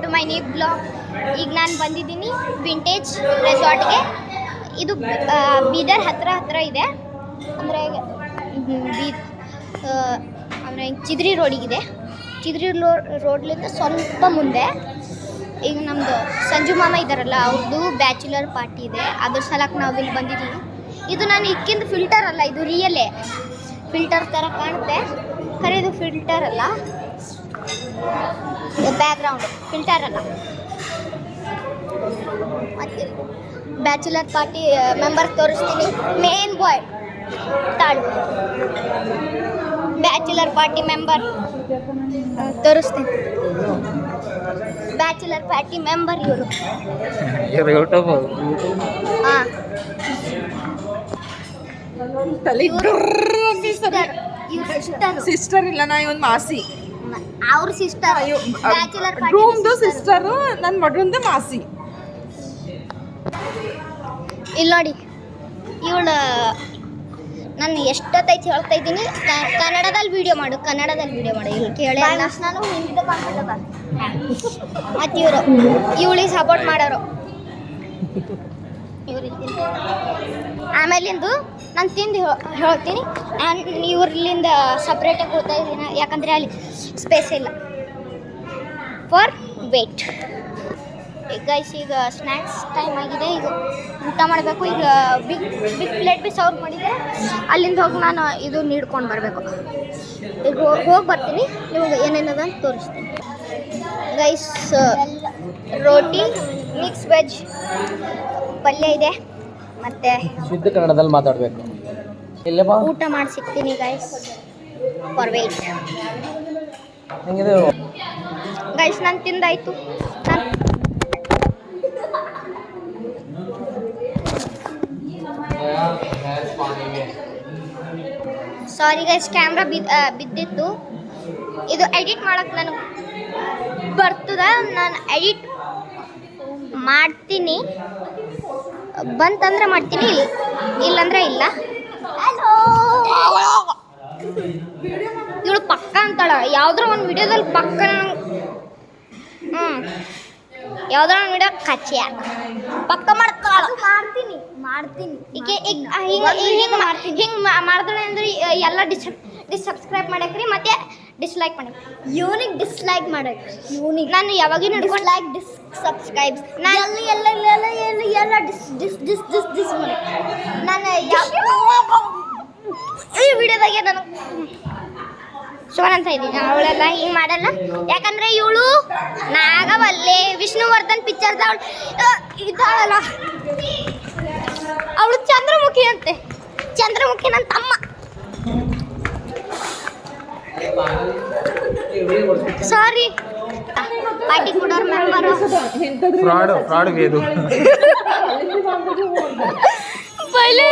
To my new blog. ಈಗ ನಾನು ಬಂದಿದ್ದೀನಿ ವಿಂಟೇಜ್ ರೆಸಾರ್ಟ್ಗೆ. ಇದು ಬೀದರ್ ಹತ್ರ ಇದೆ, ಅಂದರೆ ಅಂದರೆ ಚಿದ್ರಿ ರೋಡಿಗಿದೆ. ಚಿದ್ರಿ ರೋಡ್ಲಿಂದ ಸ್ವಲ್ಪ ಮುಂದೆ. ಈಗ ನಮ್ಮದು ಸಂಜು ಮಾಮ ಇದ್ದಾರಲ್ಲ, ಅವ್ರದ್ದು ಬ್ಯಾಚುಲರ್ ಪಾರ್ಟಿ ಇದೆ. ಅದ್ರ ಸಲಕ್ಕೆ ನಾವು ಇಲ್ಲಿ ಬಂದಿದ್ದೀವಿ. ಇದು ನಾನು ಇಕ್ಕಿಂದ ಫಿಲ್ಟರ್ ಅಲ್ಲ, ಇದು ರಿಯಲೇ ಫಿಲ್ಟರ್ ಥರ ಕಾಣುತ್ತೆ. ಖರೆ ಇದು ಫಿಲ್ಟರ್ ಅಲ್ಲ, ಬ್ಯಾಕ್ಗ್ರೌಂಡ್ ಫಿಲ್ಟರ್ ಅಲ್ಲ. ಮತ್ತು ಬ್ಯಾಚುಲರ್ ಪಾರ್ಟಿ ಮೆಂಬರ್ ತೋರಿಸ್ತೀನಿ. ಮೇನ್ ಬಾಯ್ ತಾಳು ಬ್ಯಾಚುಲರ್ ಪಾರ್ಟಿ ಮೆಂಬರ್ ತೋರಿಸ್ತೀನಿ. ಬ್ಯಾಚುಲರ್ ಪಾರ್ಟಿ ಮೆಂಬರ್ ಇವರು. ಹಾಂ, ಸಿಸ್ಟರ್ ಇಲ್ಲ, ನಾ ಇವನ್ ಮಾಸಿ. ಅವ್ರ ಸಿಸ್ಟರ್ ಬ್ಯಾಚುಲರ್ ರೂಮ್ದು ಸಿಸ್ಟರು, ನನ್ನ ಮಗಂದು ಮಾಸಿ. ಇಲ್ಲಿ ನೋಡಿ, ಇವಳು ನಾನು ಎಷ್ಟೊತ್ತೈತಿ ಹೇಳ್ತಾ ಇದ್ದೀನಿ, ಕನ್ನಡದಲ್ಲಿ ವಿಡಿಯೋ ಮಾಡು ಇವಳು ಕೇಳಿ. ನಾನು ಹಿಂದಿದ ಕಾಣ್ತದ. ಮತ್ತು ಇವಳಿಗೆ ಸಪೋರ್ಟ್ ಮಾಡೋರು ಆಮೇಲಿಂದು ನಾನು ತಿಂದು ಹೇಳ್ತೀನಿ. ಇವ್ರಲಿಂದ ಸಪ್ರೇಟಾಗಿ ಹೋಗ್ತಾ ಇದ್ದೀನಿ, ಯಾಕಂದರೆ ಅಲ್ಲಿ ಸ್ಪೇಸ್ ಇಲ್ಲ ಫಾರ್ ವೇಟ್. ಗೈಸ್, ಈಗ ಸ್ನ್ಯಾಕ್ಸ್ ಟೈಮ್ ಆಗಿದೆ. ಈಗ ಊಟ ಮಾಡಬೇಕು. ಈಗ ಬಿಗ್ ಪ್ಲೇಟ್ ಬಿ ಸರ್ವ್ ಮಾಡಿದೆ. ಅಲ್ಲಿಂದ ಹೋಗಿ ನಾನು ಇದು ನೀಡ್ಕೊಂಡು ಬರಬೇಕು. ಈಗ ಹೋಗಿ ಬರ್ತೀನಿ, ನಿಮಗೆ ಏನೇನದ ಅಂತ ತೋರಿಸ್ತೀನಿ. ಗೈಸ್, ರೋಟಿ ಮಿಕ್ಸ್ ವೆಜ್ ಪಲ್ಯ ಇದೆ. ಮತ್ತು ಶುದ್ಧ ಕನ್ನಡದಲ್ಲಿ ಮಾತಾಡಬೇಕು. ಊಟ ಮಾಡಿ ಸಿಗ್ತೀನಿ ಗೈಸ್, ಫಾರ್ ವೇಟ್. ಗೈಸ್, ನಾನು ತಿಂದಾಯ್ತು. ಸಾರಿ ಗೈಸ್, ಕ್ಯಾಮ್ರಾ ಬಿದ್ದಿತ್ತು. ಇದು ಎಡಿಟ್ ಮಾಡಕ್ಕೆ ನನಗೆ ಬರ್ತದ. ನಾನು ಎಡಿಟ್ ಮಾಡ್ತೀನಿ, ಬಂತಂದ್ರೆ ಮಾಡ್ತೀನಿ, ಇಲ್ಲಂದ್ರೆ ಇಲ್ಲ. ಹಲೋ, ಇವಳು ಪಕ್ಕ ಅಂತಾಳ. ಯಾವ್ದಾರ ಒಂದು ವಿಡಿಯೋದಲ್ಲಿ ಪಕ್ಕ ಯಾವ್ದಾರ ಒಂದು ವಿಡಿಯೋ ಕಚ್ಚಿಯ ಪಕ್ಕ ಮಾಡ್ತಾಳ. ಮಾಡ್ತೀನಿ ಈಗ ಹಿಂಗೆ ಮಾಡ್ತಾಳೆ ಅಂದ್ರೆ ಎಲ್ಲ ಡಿಸ್ಸಬ್ಸ್ಕ್ರೈಬ್ ಮಾಡಕ್ರಿ, ಮತ್ತೆ ಡಿಸ್ಲೈಕ್ ಮಾಡಕ್ಕೆ. ಯೂನಿಕ್ ಡಿಸ್ಲೈಕ್ ಮಾಡಕ್ಕೆ. ನಾನು ಯಾವಾಗಿನ ಹಿಡ್ಕೊಂಡು ಲೈಕ್ ಸಬ್ಸ್ಕ್ರೈಬ್ಸ್ ನಾನು ಎಲ್ಲ ಡಿಸ್ ಮಾಡಕ್ಕೆ. ನಾನು ಈ ವಿಡಿಯೋದಾಗೆ ನಾನು ಶಿವನ್ ಅಂತ ಇದ್ದೀನಿ. ಅವಳೆಲ್ಲ ಹಿಂಗೆ ಮಾಡಲ್ಲ, ಯಾಕಂದರೆ ಇವಳು ನಾಗವಲ್ಲೆ ವಿಷ್ಣುವರ್ಧನ್ ಪಿಕ್ಚರ್ದ ಅವಳು ಇದ್ದಾಳಲ್ಲ, ಅವಳು ಚಂದ್ರಮುಖಿ ಅಂತೆ. ಚಂದ್ರಮುಖಿ ನನ್ನ ತಮ್ಮ. ಸಾರಿ, ಪಾರ್ಟಿ ಕೊಡೋರು ಮೆಂಬರು ಫ್ರಾಡ್ ಇದು. ಪೈಲೆ